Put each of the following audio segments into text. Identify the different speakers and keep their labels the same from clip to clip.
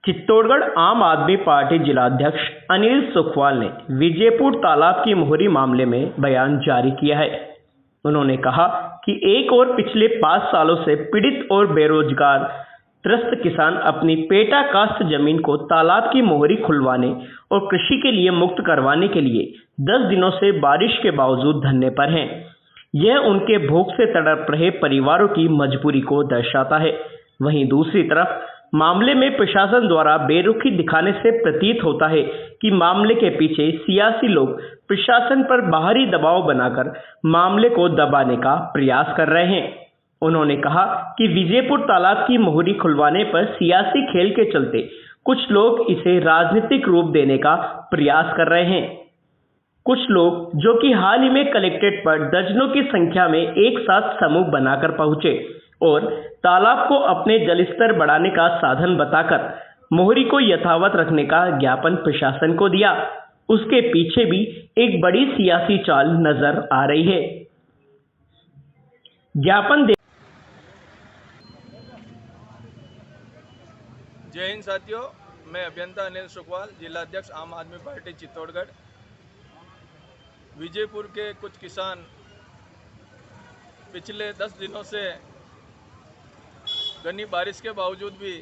Speaker 1: चित्तौड़गढ़ आम आदमी पार्टी जिलाध्यक्ष अनिल सुखवाल ने विजयपुर तालाब की मोहरी मामले में बयान जारी किया है। उन्होंने कहा कि एक और पिछले 5 सालों से पीड़ित और बेरोजगार त्रस्त किसान अपनी पेटा कास्ट जमीन को तालाब की मोहरी खुलवाने और कृषि के लिए मुक्त करवाने के लिए 10 दिनों से बारिश के बावजूद धरने पर हैं। यह उनके भूख से तड़प रहे परिवारों की मजबूरी को दर्शाता है। वहीं दूसरी तरफ मामले में प्रशासन द्वारा बेरुखी दिखाने से प्रतीत होता है कि मामले के पीछे सियासी लोग प्रशासन पर बाहरी दबाव बनाकर मामले को दबाने का प्रयास कर रहे हैं। उन्होंने कहा कि विजयपुर तालाब की मोहरी खुलवाने पर सियासी खेल के चलते कुछ लोग इसे राजनीतिक रूप देने का प्रयास कर रहे हैं। कुछ लोग जो कि हाल ही में कलेक्ट्रेट पर दर्जनों की संख्या में एक साथ समूह बनाकर पहुंचे और तालाब को अपने जलस्तर बढ़ाने का साधन बताकर मोहरी को यथावत रखने का ज्ञापन प्रशासन को दिया, उसके पीछे भी एक बड़ी सियासी चाल नजर आ रही है। ज्ञापन दे
Speaker 2: जय हिंद साथियों, मैं अभियंता अनिल सुखवाल, जिलाध्यक्ष आम आदमी पार्टी चित्तौड़गढ़। विजयपुर के कुछ किसान पिछले 10 दिनों से घनी बारिश के बावजूद भी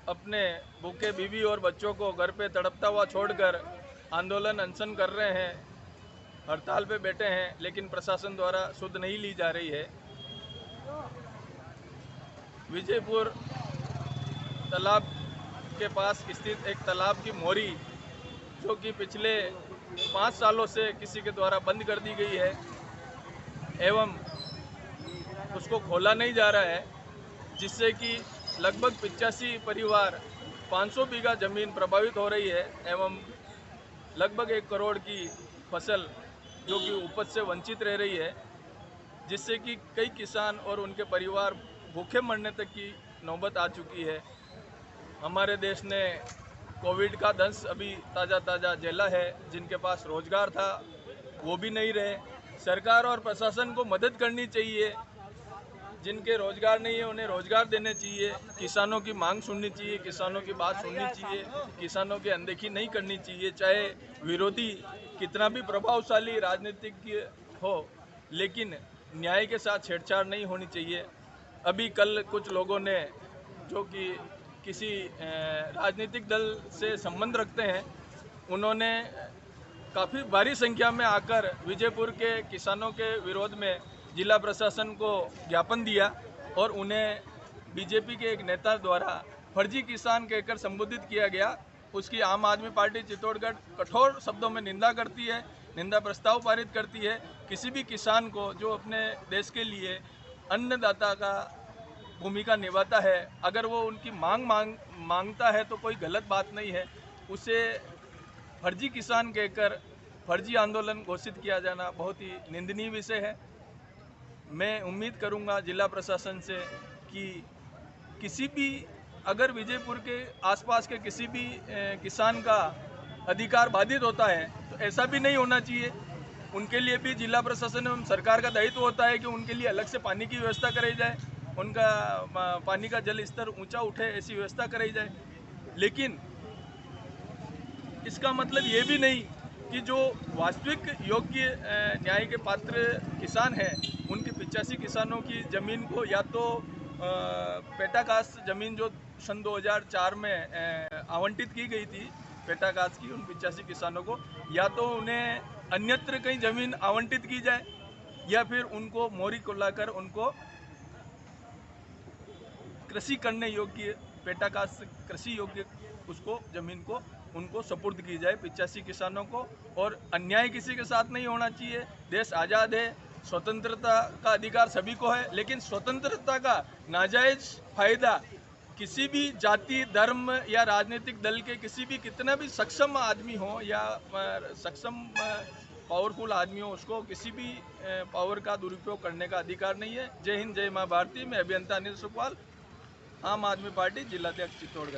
Speaker 2: अपने भूखे बीवी और बच्चों को घर पे तड़पता हुआ छोड़कर आंदोलन अनशन कर रहे हैं, हड़ताल पे बैठे हैं, लेकिन प्रशासन द्वारा सुध नहीं ली जा रही है। विजयपुर तालाब के पास स्थित एक तालाब की मोहरी जो कि पिछले 5 सालों से किसी के द्वारा बंद कर दी गई है एवं उसको खोला नहीं जा रहा है, जिससे कि लगभग 85 परिवार 500 बीघा जमीन प्रभावित हो रही है एवं लगभग 1 करोड़ की फसल जो कि उपज से वंचित रह रही है, जिससे कि कई किसान और उनके परिवार भूखे मरने तक की नौबत आ चुकी है। हमारे देश ने कोविड का दंश अभी ताज़ा झेला है। जिनके पास रोजगार था वो भी नहीं रहे। सरकार और प्रशासन को मदद करनी चाहिए। जिनके रोजगार नहीं है उन्हें रोजगार देने चाहिए। किसानों की मांग सुननी चाहिए, किसानों की बात सुननी चाहिए, किसानों की अनदेखी नहीं करनी चाहिए। चाहे विरोधी कितना भी प्रभावशाली राजनीतिज्ञ हो, लेकिन न्याय के साथ छेड़छाड़ नहीं होनी चाहिए। अभी कल कुछ लोगों ने जो कि किसी राजनीतिक दल से संबंध रखते हैं, उन्होंने काफ़ी भारी संख्या में आकर विजयपुर के किसानों के विरोध में जिला प्रशासन को ज्ञापन दिया और उन्हें बीजेपी के एक नेता द्वारा फर्जी किसान कहकर संबोधित किया गया। उसकी आम आदमी पार्टी चित्तौड़गढ़ कठोर शब्दों में निंदा करती है, निंदा प्रस्ताव पारित करती है। किसी भी किसान को जो अपने देश के लिए अन्नदाता का भूमिका निभाता है, अगर वो उनकी मांगता है तो कोई गलत बात नहीं है। उसे फर्जी किसान कहकर फर्जी आंदोलन घोषित किया जाना बहुत ही निंदनीय विषय है। मैं उम्मीद करूंगा जिला प्रशासन से कि किसी भी अगर विजयपुर के आसपास के किसी भी किसान का अधिकार बाधित होता है तो ऐसा भी नहीं होना चाहिए। उनके लिए भी जिला प्रशासन एवं सरकार का दायित्व होता है कि उनके लिए अलग से पानी की व्यवस्था कराई जाए, उनका पानी का जल स्तर ऊंचा उठे, ऐसी व्यवस्था कराई जाए। लेकिन इसका मतलब ये भी नहीं कि जो वास्तविक योग्य न्याय के पात्र किसान हैं, उनके 85 किसानों की ज़मीन को या तो पेटा कास्ट ज़मीन जो सन 2004 में आवंटित की गई थी पेटा कास्ट की, उन 85 किसानों को या तो उन्हें अन्यत्र कहीं ज़मीन आवंटित की जाए या फिर उनको मोहरी खुलाकर उनको कृषि करने योग्य पेटा कास्ट कृषि योग्य उसको ज़मीन को उनको सपुर्द की जाए 85 किसानों को। और अन्याय किसी के साथ नहीं होना चाहिए। देश आज़ाद है, स्वतंत्रता का अधिकार सभी को है, लेकिन स्वतंत्रता का नाजायज़ फ़ायदा किसी भी जाति, धर्म या राजनीतिक दल के किसी भी कितना भी सक्षम आदमी हो या सक्षम पावरफुल आदमी हो, उसको किसी भी पावर का दुरुपयोग करने का अधिकार नहीं है। जय हिंद, जय माँ भारती। मैं अभियंता अनिल सुखवाल, आम आदमी पार्टी जिलाध्यक्ष चित्तौड़गढ़।